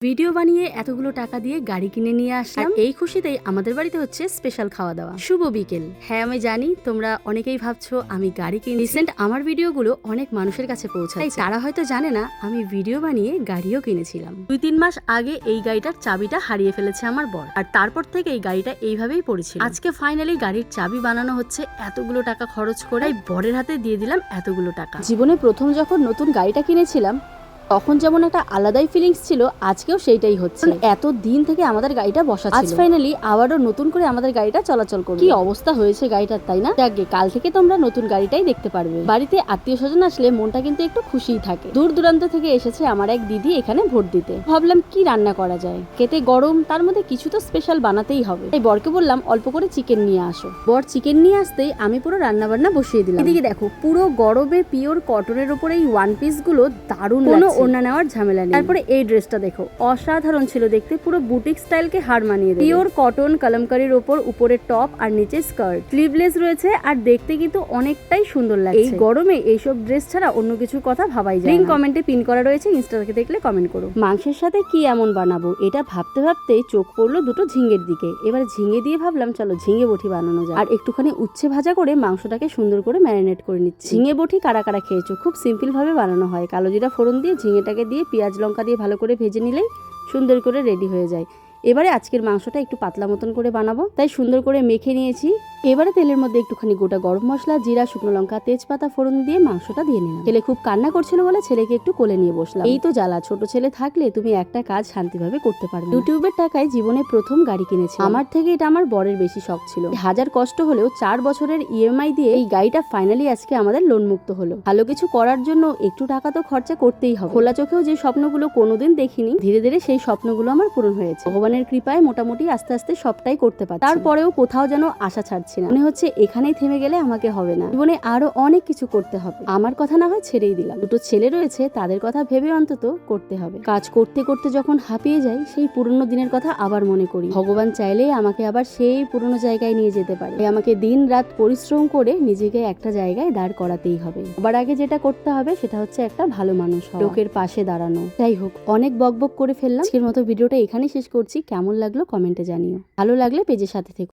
Video বানিয়ে এতগুলো টাকা দিয়ে গাড়ি কিনে নিয়ে আসলাম। এই খুশিতেই আমাদের বাড়িতে হচ্ছে স্পেশাল খাওয়া দাওয়া। শুভ বিকেল। হ্যাঁ, আমি জানি তোমরা অনেকেই ভাবছো আমি গাড়ি কিনে রিসেন্ট আমার ভিডিওগুলো অনেক মানুষের কাছে পৌঁছায়, তাই তারা হয়তো জানে না আমি ভিডিও বানিয়ে গাড়িও কিনেছিলাম। 2-3 মাস আগে এই গাড়িটার চাবিটা হারিয়ে ফেলেছে আমার বর, আর তারপর থেকে এই গাড়িটা এইভাবেই পড়েছিল। আজকে ফাইনালি গাড়ির চাবি বানানো হচ্ছে এতগুলো টাকা খরচ করে, বরের হাতে দিয়ে দিলাম এতগুলো টাকা। জীবনে প্রথম যখন নতুন গাড়িটা কিনেছিলাম তখন যেমন একটা আলাদাই ফিলিংস ছিল, আজকেও সেইটাই হচ্ছে। এত দিন থেকে আমাদের গাড়িটা বসা ছিল, আজ ফাইনালি আবারও নতুন করে আমাদের গাড়িটা চলাচল করবে। কি অবস্থা হয়েছে গাড়িটার, তাই না? যাক, কাল থেকে তোমরা নতুন গাড়িটাই দেখতে পারবে। বাড়িতে আত্মীয় স্বজন আসলে মনটা কিন্তু একটু খুশিই থাকে। দূর দূরান্ত থেকে এসেছে আমার এক দিদি এখানে ভোট দিতে। ভাবলাম কি রান্না করা যায়, খেতে গরম, তার মধ্যে কিছু তো স্পেশাল বানাতেই হবে। তাই বরকে বললাম অল্প করে চিকেন নিয়ে আসো। বর চিকেন নিয়ে আসতেই আমি পুরো রান্না বান্না বসিয়ে দিলাম। এদিকে দেখো, পুরো গরমে পিওর কটনের উপরে এই ওয়ান পিস গুলো দারুণ লাগছে, ওড়না নেওয়ার ঝামেলা নেই। তারপরে এই ড্রেসটা দেখো, অসাধারণ ছিল দেখতে, পুরো বুটিক স্টাইলকে হার মানিয়ে দেয়। পিওর কটন কালামকারীর উপর উপরে টপ আর নিচে স্কার্ট, স্লিভলেস রয়েছে, আর দেখতে কিন্তু অনেকটাই সুন্দর লাগছে। এই গরমে এইসব ড্রেস ছাড়া অন্য কিছুর কথা ভাবাই যায় না। লিংক কমেন্টে পিন করা রয়েছে, ইনস্টা থেকে দেখলে কমেন্ট করো। মাংসের সাথে কি এমন বানাবো এটা ভাবতে ভাবতেই চোখ পড়লো দুটো ঝিঙের দিকে। এবার ঝিঙে দিয়ে ভাবলাম চলো ঝিঙে বটি বানানো যায়। আর একটুখানি উচ্ছে ভাজা করে মাংসটাকে সুন্দর করে ম্যারিনেট করে নিচ্ছি। ঝিঙে বটি কারা কারা খেয়েছো? খুব সিম্পল ভাবে বানানো হয়। কালো জিরা ফোড়ন দিয়ে ঝিঙেটাকে দিয়ে পেঁয়াজ লঙ্কা দিয়ে ভালো করে ভেজে নিলেই সুন্দর করে রেডি হয়ে যায়। এবারে আজকের মাংসটা একটু পাতলা মতন করে বানাবো, তাই সুন্দর করে মেখে নিয়েছি। এবারে তেলের মধ্যে একটুখানি গোটা গরম মশলা, জিরা, শুকনো লঙ্কা, তেজপাতা ফোড়ন দিয়ে মাংসটা দিয়ে নিলাম। ছেলে খুব কান্না করছিল বলে ছেলেকে একটু কোলে নিয়ে বসলাম। এই তো জ্বালা, ছোট ছেলে থাকলে তুমি একটা কাজ শান্তিভাবে করতে পারবে। ইউটিউবের টাকায় জীবনে প্রথম গাড়ি কিনেছি। আমার থেকে এটা আমার বরের বেশি শখ ছিল। হাজার কষ্ট হলেও 4 বছরের ইএমআই দিয়ে এই গাড়িটা ফাইনালি আজকে আমাদের লোন মুক্ত হলো। ভালো কিছু করার জন্য একটু টাকা তো খরচা করতেই হবে। খোলা চোখেও যে স্বপ্নগুলো কোনোদিন দেখিনি, ধীরে ধীরে সেই স্বপ্নগুলো আমার পূরণ হয়েছে। ভগবানের কৃপায় মোটামুটি আস্তে আস্তে সবটাই করতে পারছি। তারপরেও কোথাও যেন আশা ছাড়ছি না। মনে হচ্ছে এখানেই থেমে গেলে আমাকে হবে না, জীবনে আরো অনেক কিছু করতে হবে। আমার কথা না হয় ছেড়েই দিলাম, দুটো ছেলে রয়েছে, তাদের কথা ভেবে অন্তত করতে হবে। কাজ করতে করতে যখন হাঁপিয়ে যাই, সেই পুরনো দিনের কথা আবার মনে করি। ভগবান চাইলেই আমাকে আবার সেই পুরনো জায়গায় নিয়ে যেতে পারে। আমাকে দিন রাত পরিশ্রম করে নিজেকে একটা জায়গায় দাঁড় করাতেই হবে। আবার আগে যেটা করতে হবে সেটা হচ্ছে একটা ভালো মানুষ হওয়া, লোকের পাশে দাঁড়ানো। যাই হোক, অনেক বকবক করে ফেললাম। আজকের মতো ভিডিওটা এখানেই শেষ করছি। কেমন লাগলো কমেন্টে জানিও। ভালো লাগলে পেজের সাথে থেকো।